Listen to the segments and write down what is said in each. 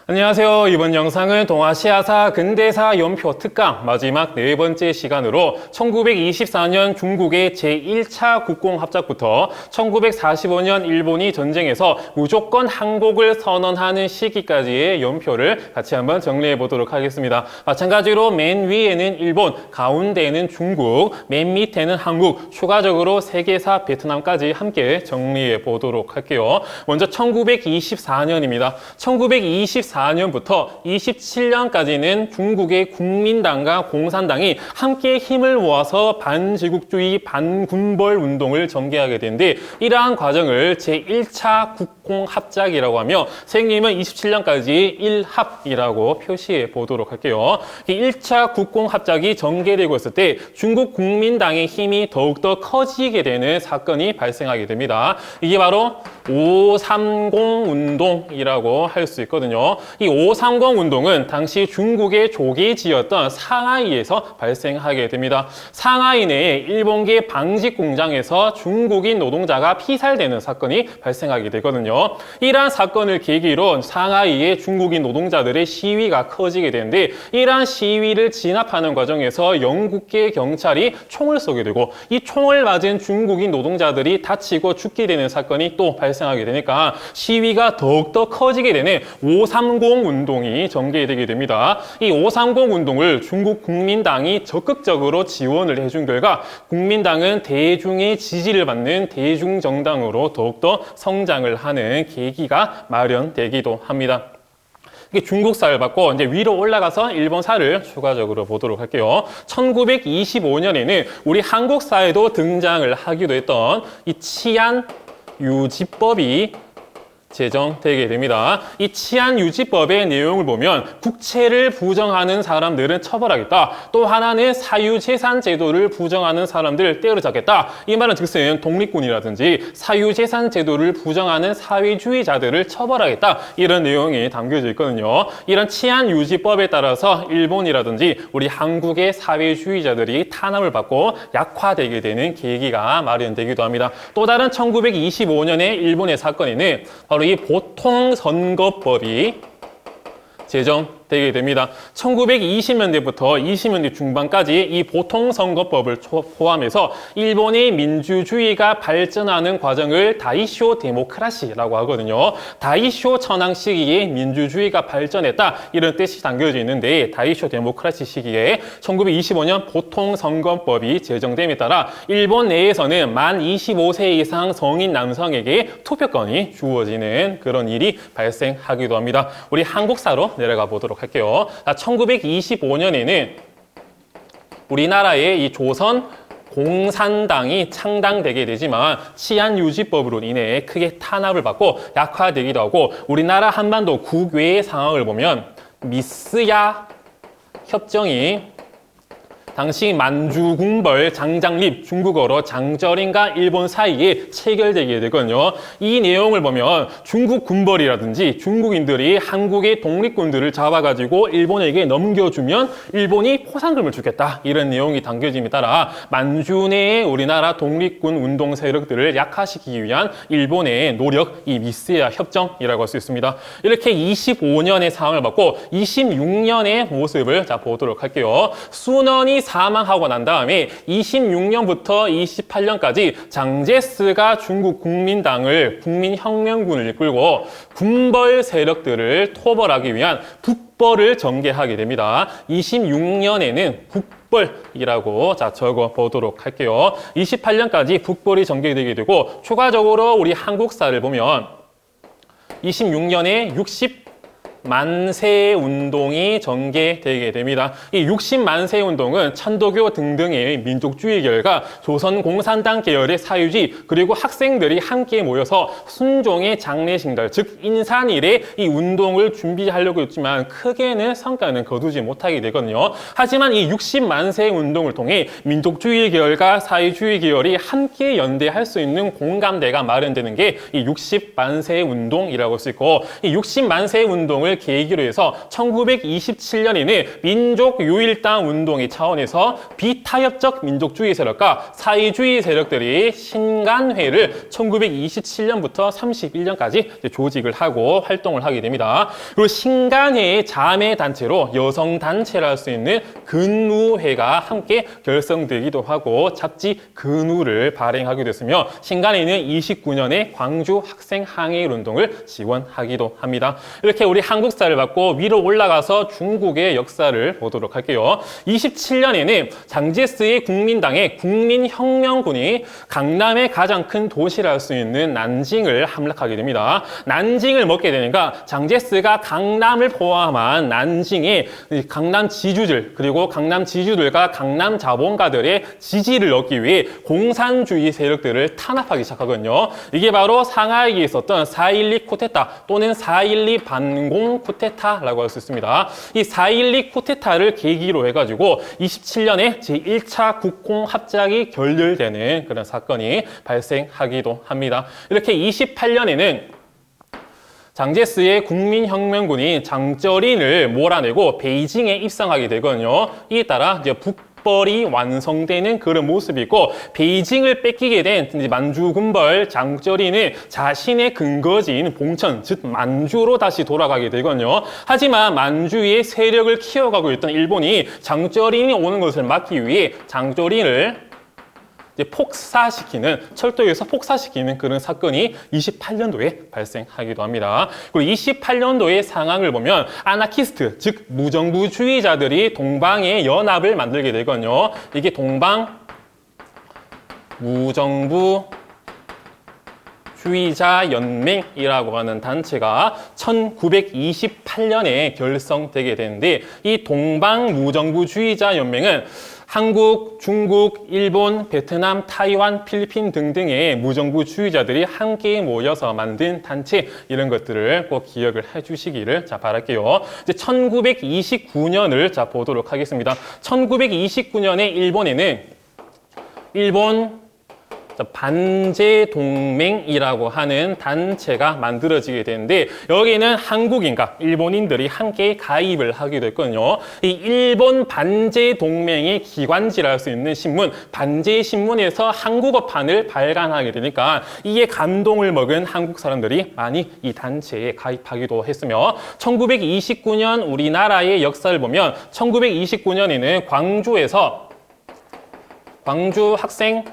안녕하세요. 이번 영상은 동아시아사 근대사 연표 특강 마지막 네 번째 시간으로 1924년 중국의 제1차 국공합작부터 1945년 일본이 전쟁에서 무조건 항복을 선언하는 시기까지의 연표를 같이 한번 정리해 보도록 하겠습니다. 마찬가지로 맨 위에는 일본, 가운데는 중국, 맨 밑에는 한국, 추가적으로 세계사 베트남까지 함께 정리해 보도록 할게요. 먼저 1924년입니다. 1924년부터 27년까지는 중국의 국민당과 공산당이 함께 힘을 모아서 반제국주의 반군벌 운동을 전개하게 되는데, 이러한 과정을 제1차 국공합작이라고 하며 선생님은 27년까지 1합이라고 표시해 보도록 할게요. 1차 국공합작이 전개되고 있을 때 중국 국민당의 힘이 더욱더 커지게 되는 사건이 발생하게 됩니다. 이게 바로 530 운동이라고 할 수 있거든요. 이 530 운동은 당시 중국의 조계지였던 상하이에서 발생하게 됩니다. 상하이 내에 일본계 방직 공장에서 중국인 노동자가 피살되는 사건이 발생하게 되거든요. 이러한 사건을 계기로 상하이의 중국인 노동자들의 시위가 커지게 되는데, 이러한 시위를 진압하는 과정에서 영국계 경찰이 총을 쏘게 되고, 이 총을 맞은 중국인 노동자들이 다치고 죽게 되는 사건이 또 발생하게 되니까 시위가 더욱더 커지게 되는 530 운동이 전개되게 됩니다. 이 530 운동을 중국 국민당이 적극적으로 지원을 해준 결과 국민당은 대중의 지지를 받는 대중정당으로 더욱더 성장을 하는 계기가 마련되기도 합니다. 이게 중국사를 받고 이제 위로 올라가서 일본사를 추가적으로 보도록 할게요. 1925년에는 우리 한국사에도 등장을 하기도 했던 이 치안유지법이 제정되게 됩니다. 이 치안유지법의 내용을 보면 국채를 부정하는 사람들은 처벌하겠다. 또 하나는 사유재산 제도를 부정하는 사람들을 때려잡겠다. 이 말은 즉슨 독립군이라든지 사유재산 제도를 부정하는 사회주의자들을 처벌하겠다. 이런 내용이 담겨져 있거든요. 이런 치안유지법에 따라서 일본이라든지 우리 한국의 사회주의자들이 탄압을 받고 약화되게 되는 계기가 마련되기도 합니다. 또 다른 1925년의 일본의 사건에는 바로 이 보통선거법이 제정되게 됩니다. 1920년대부터 20년대 중반까지 이 보통선거법을 포함해서 일본의 민주주의가 발전하는 과정을 다이쇼 데모크라시라고 하거든요. 다이쇼 천황 시기에 민주주의가 발전했다, 이런 뜻이 담겨져 있는데, 다이쇼 데모크라시 시기에 1925년 보통선거법이 제정됨에 따라 일본 내에서는 만 25세 이상 성인 남성에게 투표권이 주어지는 그런 일이 발생하기도 합니다. 우리 한국사로 내려가 보도록 할게요. 1925년에는 우리나라의 이 조선 공산당이 창당되게 되지만 치안유지법으로 인해 크게 탄압을 받고 약화되기도 하고, 우리나라 한반도 국외의 상황을 보면 미스야 협정이 당시 만주궁벌 장장립, 중국어로 장쩌린과 일본 사이에 체결되게 되거든요. 이 내용을 보면 중국 군벌이라든지 중국인들이 한국의 독립군들을 잡아가지고 일본에게 넘겨주면 일본이 포상금을 주겠다, 이런 내용이 담겨짐에 따라 만주 내의 우리나라 독립군 운동 세력들을 약화시키기 위한 일본의 노력, 이 미스야 협정이라고 할 수 있습니다. 이렇게 25년의 상황을 받고 26년의 모습을 보도록 할게요. 순원이 사망하고 난 다음에 26년부터 28년까지 장제스가 중국 국민당을, 국민혁명군을 이끌고 군벌 세력들을 토벌하기 위한 북벌을 전개하게 됩니다. 26년에는 북벌이라고 적어 보도록 할게요. 28년까지 북벌이 전개되게 되고, 추가적으로 우리 한국사를 보면 26년에 60만세 운동이 전개되게 됩니다. 이 60만세 운동은 천도교 등등의 민족주의 결과 조선 공산당 계열의 사유지 그리고 학생들이 함께 모여서 순종의 장례식날, 즉 인산일에 이 운동을 준비하려고 했지만 크게는 성과는 거두지 못하게 되거든요. 하지만 이 60만세 운동을 통해 민족주의 계열과 사회주의 계열이 함께 연대할 수 있는 공감대가 마련되는 게 이 60만세 운동이라고 할 수 있고, 이 60만세 운동을 운동을 계기로 해서 1927년에는 민족유일당 운동의 차원에서 비타협적 민족주의 세력과 사회주의 세력들이 신간회를 1927년부터 31년까지 조직을 하고 활동을 하게 됩니다. 그리고 신간회의 자매 단체로 여성 단체를 할 수 있는 근우회가 함께 결성되기도 하고 잡지 근우를 발행하게 됐으며 신간회는 29년에 광주 학생 항일 운동을 지원하기도 합니다. 이렇게 우리 한국사를 받고 위로 올라가서 중국의 역사를 보도록 할게요. 27년에는 장제스의 국민당의 국민혁명군이 강남의 가장 큰 도시라 할 수 있는 난징을 함락하게 됩니다. 난징을 먹게 되니까 장제스가 강남을 포함한 난징의 강남 지주들 그리고 강남 지주들과 강남 자본가들의 지지를 얻기 위해 공산주의 세력들을 탄압하기 시작하거든요. 이게 바로 상하이에 있었던 4.12 쿠데타 또는 4.12 반공 쿠데타라고 할 수 있습니다. 이 4.12 쿠데타를 계기로 해가지고 27년에 제1차 국공 합작이 결렬되는 그런 사건이 발생하기도 합니다. 이렇게 28년에는 장제스의 국민혁명군이 장쩌린을 몰아내고 베이징에 입성하게 되거든요. 이에 따라 이제 북벌이 완성되는 그런 모습이 있고 베이징을 뺏기게 된 만주군벌 장쩌린은 자신의 근거지인 봉천, 즉 만주로 다시 돌아가게 되거든요. 하지만 만주의 세력을 키워가고 있던 일본이 장쩌린이 오는 것을 막기 위해 장쩌린을 이제 폭사시키는, 철도에서 폭사시키는 그런 사건이 28년도에 발생하기도 합니다. 그리고 28년도의 상황을 보면 아나키스트, 즉 무정부주의자들이 동방의 연합을 만들게 되거든요. 이게 동방 무정부주의자 연맹이라고 하는 단체가 1928년에 결성되게 되는데 이 동방 무정부주의자 연맹은 한국, 중국, 일본, 베트남, 타이완, 필리핀 등등의 무정부주의자들이 함께 모여서 만든 단체 이런 것들을 꼭 기억을 해주시기를 바랄게요. 이제 1929년을 보도록 하겠습니다. 1929년에 일본에는 일본 반제동맹이라고 하는 단체가 만들어지게 되는데 여기는 한국인과 일본인들이 함께 가입을 하게 됐거든요. 이 일본 반제동맹의 기관지라 할 수 있는 신문 반제신문에서 한국어판을 발간하게 되니까 이에 감동을 먹은 한국 사람들이 많이 이 단체에 가입하기도 했으며 1929년 우리나라의 역사를 보면 1929년에는 광주에서 광주 학생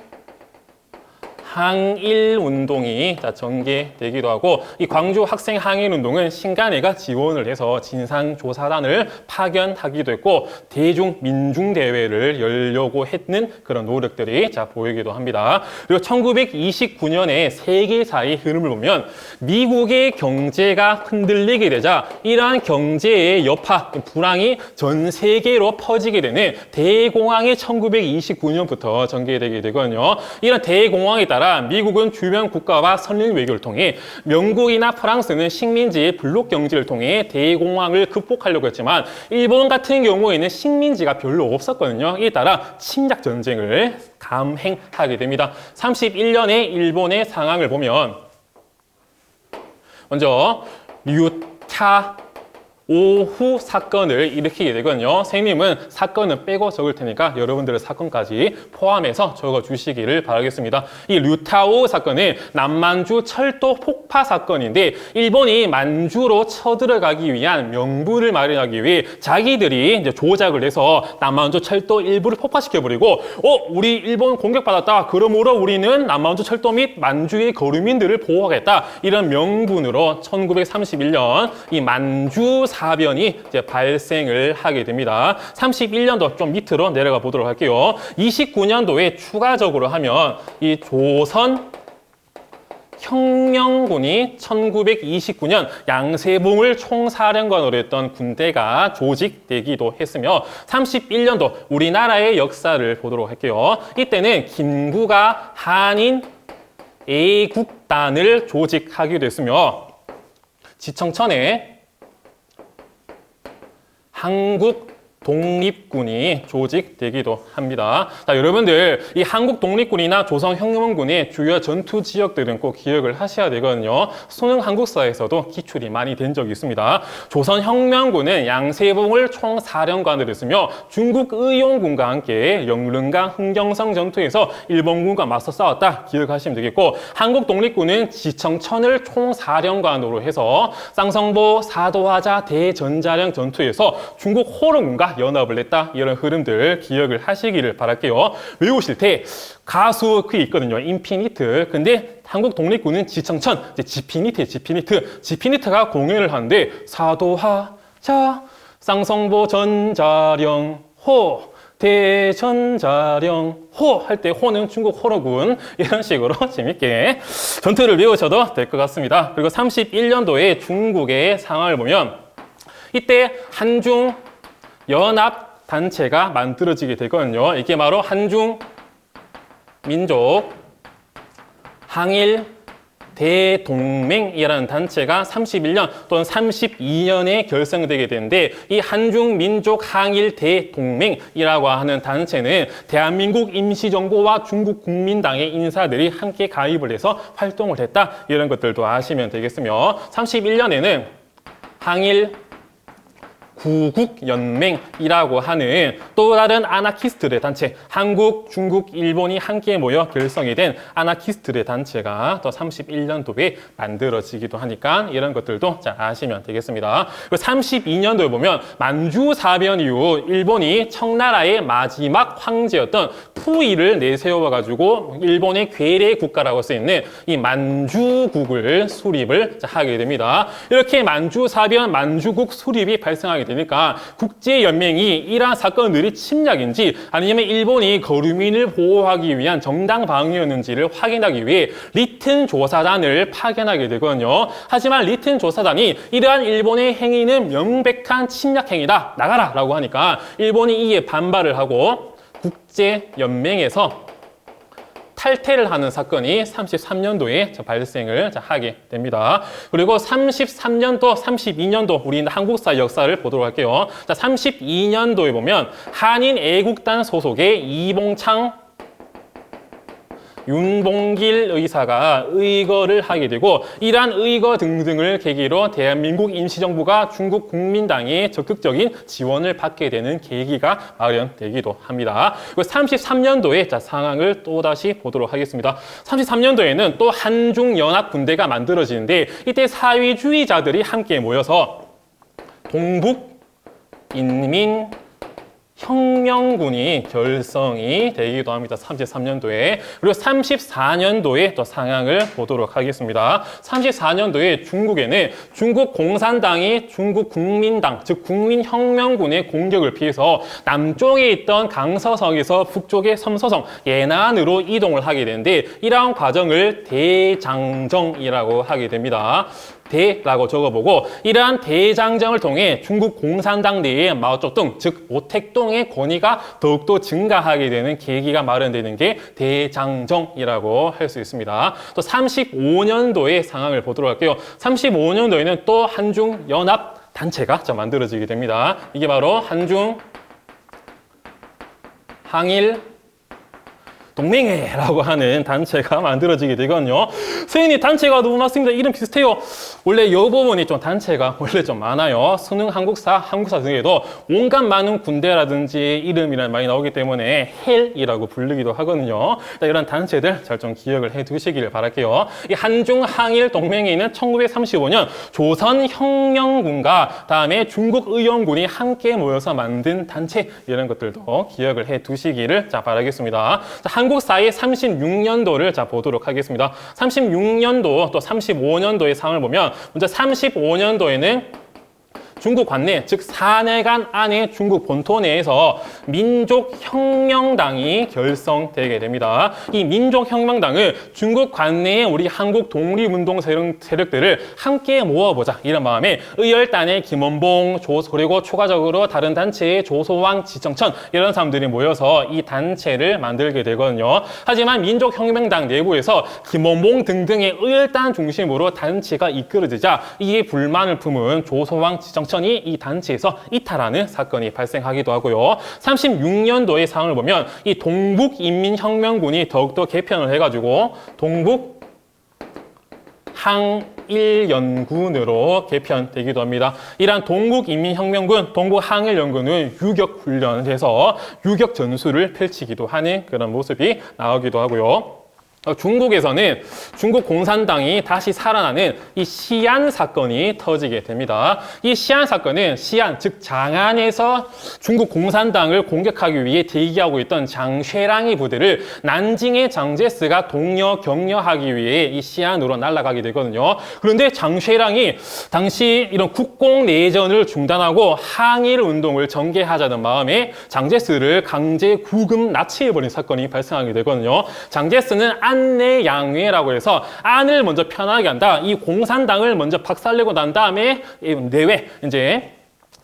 항일 운동이 전개되기도 하고 이 광주 학생 항일 운동은 신간회가 지원을 해서 진상조사단을 파견하기도 했고 대중 민중 대회를 열려고 했는 그런 노력들이 보이기도 합니다. 그리고 1929년에 세계사의 흐름을 보면 미국의 경제가 흔들리게 되자 이러한 경제의 여파, 불황이 전 세계로 퍼지게 되는 대공황이 1929년부터 전개되게 되거든요. 이런 대공황에 따라 미국은 주변 국가와 선행 외교를 통해 영국이나 프랑스는 식민지의 블록 경제를 통해 대공황을 극복하려고 했지만 일본 같은 경우에는 식민지가 별로 없었거든요. 이에 따라 침략 전쟁을 감행하게 됩니다. 31년에 일본의 상황을 보면 먼저 류타 오후 사건을 일으키게 되거든요. 선생님은 사건은 빼고 적을 테니까 여러분들의 사건까지 포함해서 적어주시기를 바라겠습니다. 이 류타오 사건은 남만주 철도 폭파 사건인데 일본이 만주로 쳐들어가기 위한 명분을 마련하기 위해 자기들이 이제 조작을 해서 남만주 철도 일부를 폭파시켜버리고 우리 일본 공격받았다. 그러므로 우리는 남만주 철도 및 만주의 거류민들을 보호하겠다. 이런 명분으로 1931년 이 만주 사변이 이제 발생을 하게 됩니다. 31년도 좀 밑으로 내려가 보도록 할게요. 29년도에 추가적으로 하면 이 조선 혁명군이 1929년 양세봉을 총사령관으로 했던 군대가 조직되기도 했으며 31년도 우리나라의 역사를 보도록 할게요. 이때는 김구가 한인 애국단을 조직하기도 했으며 지청천에 한국 독립군이 조직되기도 합니다. 자, 여러분들 이 한국 독립군이나 조선혁명군의 주요 전투 지역들은 꼭 기억을 하셔야 되거든요. 수능 한국사에서도 기출이 많이 된 적이 있습니다. 조선혁명군은 양세봉을 총사령관으로 했으며 중국 의용군과 함께 영릉강 흥정성 전투에서 일본군과 맞서 싸웠다 기억하시면 되겠고, 한국 독립군은 지청천을 총사령관으로 해서 쌍성보, 사도하자, 대전자령 전투에서 중국 호롱군과 연합을 냈다. 이런 흐름들 기억을 하시기를 바랄게요. 외우실 때 가수 그게 있거든요. 인피니트. 근데 한국 독립군은 지청천, 이제 지피니트가 공연을 하는데 사도하자, 쌍성보, 전자령, 호, 대전자령, 호 할 때 호는 중국 호로군, 이런 식으로 재밌게 전투를 외우셔도 될 것 같습니다. 그리고 31년도에 중국의 상황을 보면 이때 한중 연합 단체가 만들어지게 되거든요. 이게 바로 한중 민족 항일 대동맹이라는 단체가 31년 또는 32년에 결성되게 되는데, 이 한중민족 항일 대동맹이라고 하는 단체는 대한민국 임시정부와 중국 국민당의 인사들이 함께 가입을 해서 활동을 했다. 이런 것들도 아시면 되겠으며, 31년에는 항일 구국연맹이라고 하는 또 다른 아나키스트의 단체, 한국, 중국, 일본이 함께 모여 결성이 된 아나키스트의 단체가 또 31년도에 만들어지기도 하니까 이런 것들도 잘 아시면 되겠습니다. 그리고 32년도에 보면 만주사변 이후 일본이 청나라의 마지막 황제였던 푸이를 내세워가지고 일본의 괴뢰 국가라고 쓰이는 이 만주국을 수립을 하게 됩니다. 이렇게 만주사변, 만주국 수립이 발생하게 되니까 국제연맹이 이러한 사건들이 침략인지 아니면 일본이 거류민을 보호하기 위한 정당 방위였는지를 확인하기 위해 리튼 조사단을 파견하게 되거든요. 하지만 리튼 조사단이 이러한 일본의 행위는 명백한 침략 행위다, 나가라 라고 하니까 일본이 이에 반발을 하고 국제연맹에서 탈퇴를 하는 사건이 33년도에 발생을 하게 됩니다. 그리고 33년도, 32년도 우리 한국사 역사를 보도록 할게요. 자, 32년도에 보면 한인 애국단 소속의 이봉창, 윤봉길 의사가 의거를 하게 되고, 이러한 의거 등등을 계기로 대한민국 임시정부가 중국 국민당의 적극적인 지원을 받게 되는 계기가 마련되기도 합니다. 그리고 33년도에 자, 상황을 또다시 보도록 하겠습니다. 33년도에는 또 한중연합군대가 만들어지는데, 이때 사회주의자들이 함께 모여서 동북인민 혁명군이 결성이 되기도 합니다. 33년도에. 그리고 34년도에 또 상황을 보도록 하겠습니다. 34년도에 중국에는 중국 공산당이 중국 국민당, 즉 국민혁명군의 공격을 피해서 남쪽에 있던 강서성에서 북쪽의 섬서성, 예난으로 이동을 하게 되는데, 이러한 과정을 대장정이라고 하게 됩니다. 대라고 적어보고, 이러한 대장정을 통해 중국 공산당 내의 마오쩌둥, 즉 오택동의 권위가 더욱더 증가하게 되는 계기가 마련되는 게 대장정이라고 할 수 있습니다. 또 35년도의 상황을 보도록 할게요. 35년도에는 또 한중연합 단체가 만들어지게 됩니다. 이게 바로 한중 항일 동맹회라고 하는 단체가 만들어지게 되거든요. 선생님, 단체가 너무 많습니다. 이름 비슷해요. 원래 이 부분이 좀 단체가 원래 좀 많아요. 수능 한국사 등에도 온갖 많은 군대라든지 이름이란 많이 나오기 때문에 헬이라고 부르기도 하거든요. 이런 단체들 잘 좀 기억을 해 두시길 바랄게요. 이 한중항일 동맹회는 1935년 조선혁명군과 다음에 중국의용군이 함께 모여서 만든 단체, 이런 것들도 기억을 해 두시기를 바라겠습니다. 한국사의 36년도를 보도록 하겠습니다. 36년도 또 35년도의 상황을 보면, 먼저 35년도에는 중국 관내, 즉 사내간 안에 중국 본토 내에서 민족혁명당이 결성되게 됩니다. 이 민족혁명당은 중국 관내의 우리 한국 독립운동 세력들을 함께 모아보자, 이런 마음에 의열단의 김원봉, 그리고 추가적으로 다른 단체의 조소왕, 지청천, 이런 사람들이 모여서 이 단체를 만들게 되거든요. 하지만 민족혁명당 내부에서 김원봉 등등의 의열단 중심으로 단체가 이끌어지자 이에 불만을 품은 조소왕, 지청천, 정천이 이 단체에서 이탈하는 사건이 발생하기도 하고요. 36년도의 상황을 보면 이 동북인민혁명군이 더욱더 개편을 해가지고 동북 항일연군으로 개편되기도 합니다. 이러한 동북인민혁명군, 동북항일연군은 유격훈련을 해서 유격 전술을 펼치기도 하는 그런 모습이 나오기도 하고요. 중국에서는 중국 공산당이 다시 살아나는 이 시안 사건이 터지게 됩니다. 이 시안 사건은 시안, 즉 장안에서 중국 공산당을 공격하기 위해 대기하고 있던 장쉐랑이 부대를 난징의 장제스가 동료 격려하기 위해 이 시안으로 날아가게 되거든요. 그런데 장쉐랑이 당시 이런 국공 내전을 중단하고 항일 운동을 전개하자는 마음에 장제스를 강제 구금 납치해버린 사건이 발생하게 되거든요. 장제스는 안내양회라고 해서 안을 먼저 편하게 한다. 이 공산당을 먼저 박살내고 난 다음에 내외 이제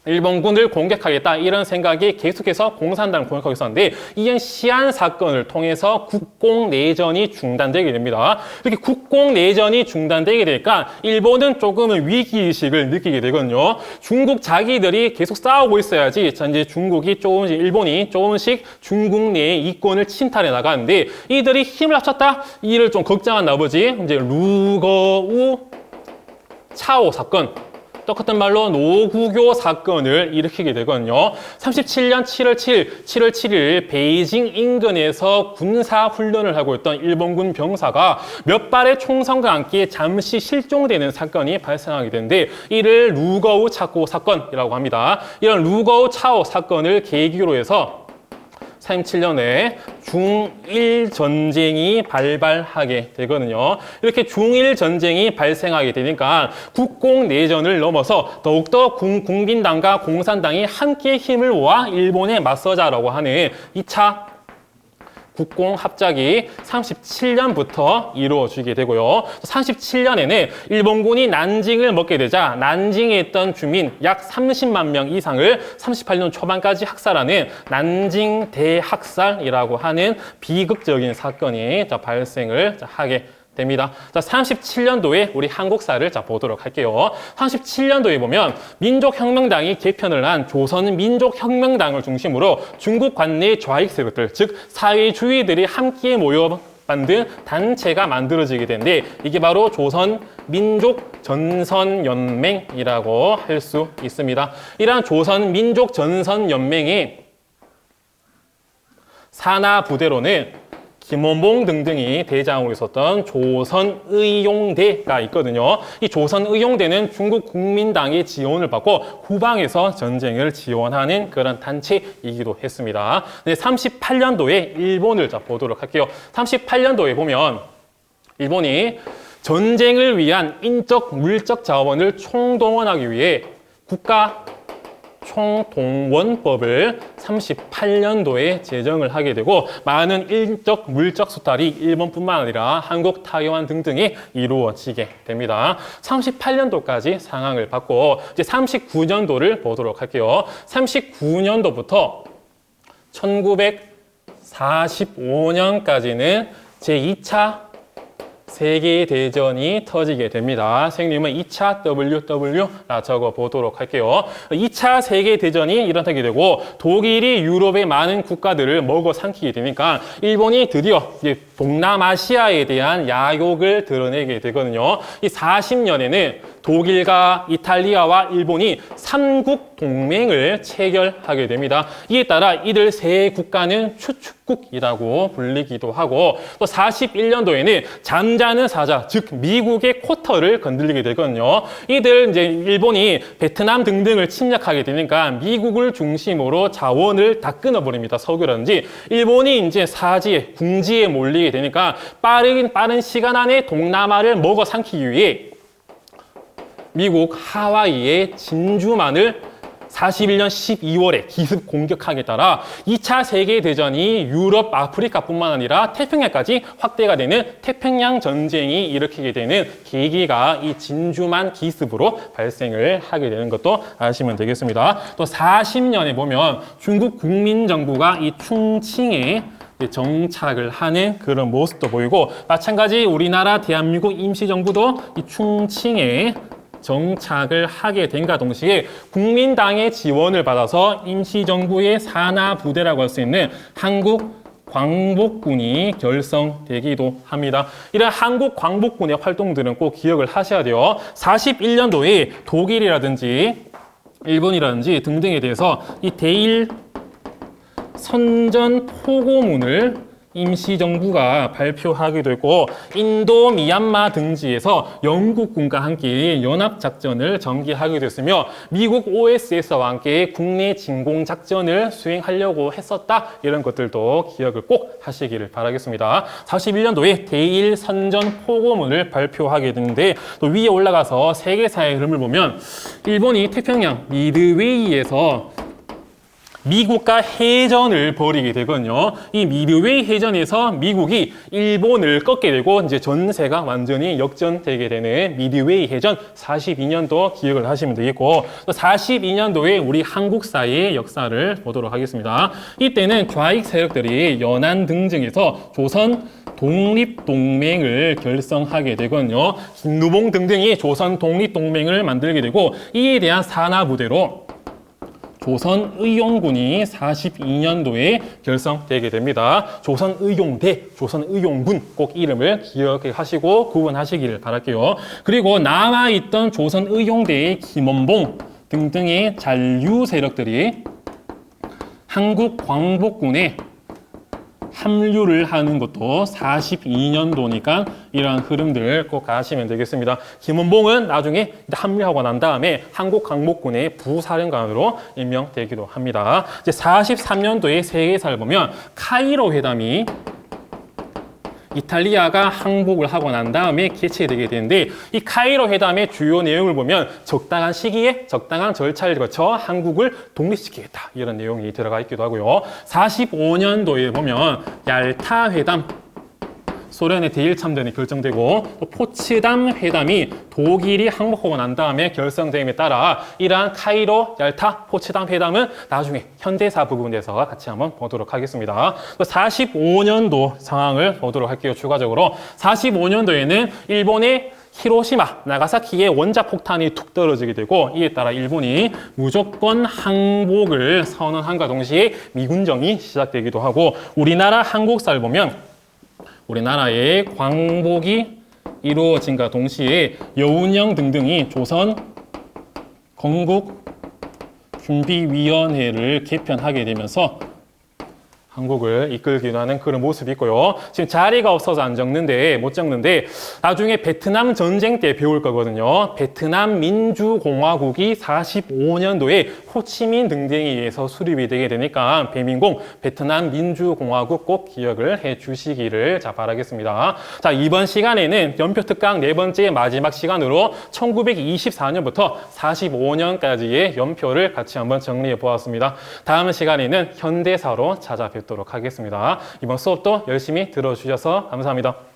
일본군을 공격하겠다 이런 생각이 계속해서 공산당을 공격하고 있었는데 이런 시안 사건을 통해서 국공내전이 중단되게 됩니다. 이렇게 국공내전이 중단되게 되니까 일본은 조금은 위기의식을 느끼게 되거든요. 중국 자기들이 계속 싸우고 있어야지 이제 중국이 조금씩 일본이 조금씩 중국 내의 이권을 침탈해 나가는데 이들이 힘을 합쳤다? 이를 좀 걱정한 나머지 이제 루거우 차오 사건 똑같은 말로 노구교 사건을 일으키게 되거든요. 37년 7월 7일 베이징 인근에서 군사 훈련을 하고 있던 일본군 병사가 몇 발의 총성과 함께 잠시 실종되는 사건이 발생하게 되는데 이를 루거우 차오 사건이라고 합니다. 이런 루거우 차오 사건을 계기로 해서 37년에 중일 전쟁이 발발하게 되거든요. 이렇게 중일 전쟁이 발생하게 되니까 국공 내전을 넘어서 더욱더 국민당과 공산당이 함께 힘을 모아 일본에 맞서자라고 하는 2차 국공 합작이 37년부터 이루어지게 되고요. 37년에는 일본군이 난징을 먹게 되자 난징에 있던 주민 약 30만 명 이상을 38년 초반까지 학살하는 난징 대학살이라고 하는 비극적인 사건이 발생을 하게 됩니다. 자, 37년도에 우리 한국사를 보도록 할게요. 37년도에 보면 민족혁명당이 개편을 한 조선민족혁명당을 중심으로 중국 관내 좌익 세력들, 즉 사회주의들이 함께 모여 만든 단체가 만들어지게 되는데 이게 바로 조선민족전선연맹이라고 할 수 있습니다. 이러한 조선민족전선연맹의 산하 부대로는 김원봉 등등이 대장으로 있었던 조선의용대가 있거든요. 이 조선의용대는 중국 국민당의 지원을 받고 후방에서 전쟁을 지원하는 그런 단체이기도 했습니다. 38년도에 일본을 보도록 할게요. 38년도에 보면 일본이 전쟁을 위한 인적, 물적 자원을 총동원하기 위해 국가 총동원법을 38년도에 제정을 하게 되고 많은 인적, 물적 수탈이 일본뿐만 아니라 한국, 타이완 등등이 이루어지게 됩니다. 38년도까지 상황을 봤고 이제 39년도를 보도록 할게요. 39년도부터 1945년까지는 제2차 세계대전이 터지게 됩니다. 선생님은 2차 WW라 적어 보도록 할게요. 2차 세계대전이 일어나게 되고 독일이 유럽의 많은 국가들을 먹어 삼키게 되니까 일본이 드디어 동남아시아에 대한 야욕을 드러내게 되거든요. 이 40년에는 독일과 이탈리아와 일본이 삼국 동맹을 체결하게 됩니다. 이에 따라 이들 세 국가는 추축국이라고 불리기도 하고 또 41년도에는 잠자는 사자, 즉 미국의 쿼터를 건드리게 되거든요. 이들 이제 일본이 베트남 등등을 침략하게 되니까 미국을 중심으로 자원을 다 끊어버립니다. 석유라든지 일본이 이제 사지에 궁지에 몰리게 되니까 빠른 시간 안에 동남아를 먹어 삼키기 위해 미국 하와이의 진주만을 41년 12월에 기습 공격하기에 따라 2차 세계대전이 유럽, 아프리카뿐만 아니라 태평양까지 확대가 되는 태평양 전쟁이 일으키게 되는 계기가 이 진주만 기습으로 발생을 하게 되는 것도 아시면 되겠습니다. 또 40년에 보면 중국 국민정부가 이 충칭에 정착을 하는 그런 모습도 보이고 마찬가지 우리나라 대한민국 임시정부도 이 충칭에 정착을 하게 된과 동시에 국민당의 지원을 받아서 임시정부의 산하부대라고 할 수 있는 한국광복군이 결성되기도 합니다. 이런 한국광복군의 활동들은 꼭 기억을 하셔야 돼요. 41년도에 독일이라든지 일본이라든지 등등에 대해서 이 대일 선전 포고문을 임시정부가 발표하기도 했고, 인도, 미얀마 등지에서 영국군과 함께 연합작전을 전개하기도 했으며, 미국 OSS와 함께 국내 진공작전을 수행하려고 했었다. 이런 것들도 기억을 꼭 하시기를 바라겠습니다. 41년도에 대일 선전 포고문을 발표하게 되는데, 또 위에 올라가서 세계사의 흐름을 보면 일본이 태평양 미드웨이에서 미국과 해전을 벌이게 되거든요. 이 미드웨이 해전에서 미국이 일본을 꺾게 되고 이제 전세가 완전히 역전되게 되는 미드웨이 해전 42년도 기억을 하시면 되겠고, 또 42년도에 우리 한국사의 역사를 보도록 하겠습니다. 이때는 좌익 세력들이 연안 등등에서 조선 독립동맹을 결성하게 되거든요. 김무봉 등등이 조선 독립동맹을 만들게 되고, 이에 대한 산하부대로 조선의용군이 42년도에 결성되게 됩니다. 조선의용대, 조선의용군 꼭 이름을 기억하시고 구분하시기를 바랄게요. 그리고 남아있던 조선의용대의 김원봉 등등의 잔류 세력들이 한국광복군에 합류를 하는 것도 42년도니까 이러한 흐름들을 꼭 아시면 되겠습니다. 김원봉은 나중에 합류하고 난 다음에 한국광복군의 부사령관으로 임명되기도 합니다. 이제 43년도에 세계사를 보면 카이로 회담이 이탈리아가 항복을 하고 난 다음에 개최되게 되는데, 이 카이로 회담의 주요 내용을 보면 적당한 시기에 적당한 절차를 거쳐 한국을 독립시키겠다, 이런 내용이 들어가 있기도 하고요. 45년도에 보면 얄타 회담, 소련의 대일 참전이 결정되고, 또 포츠담 회담이 독일이 항복하고 난 다음에 결성됨에 따라 이러한 카이로, 얄타, 포츠담 회담은 나중에 현대사 부분에서 같이 한번 보도록 하겠습니다. 45년도 상황을 보도록 할게요. 추가적으로 45년도에는 일본의 히로시마, 나가사키에 원자폭탄이 툭 떨어지게 되고, 이에 따라 일본이 무조건 항복을 선언함과 동시에 미군정이 시작되기도 하고, 우리나라 한국사를 보면 우리나라의 광복이 이루어진과 동시에 여운형 등등이 조선 건국준비위원회를 개편하게 되면서 한국을 이끌기도 하는 그런 모습이 있고요. 지금 자리가 없어서 안 적는데, 못 적는데, 나중에 베트남 전쟁 때 배울 거거든요. 베트남 민주공화국이 45년도에 호치민 등등에 의해서 수립이 되게 되니까 배민공 베트남 민주공화국 꼭 기억을 해 주시기를 바라겠습니다. 자, 이번 시간에는 연표 특강 네 번째 마지막 시간으로 1924년부터 45년까지의 연표를 같이 한번 정리해 보았습니다. 다음 시간에는 현대사로 찾아뵙도록 하겠습니다. 이번 수업도 열심히 들어주셔서 감사합니다.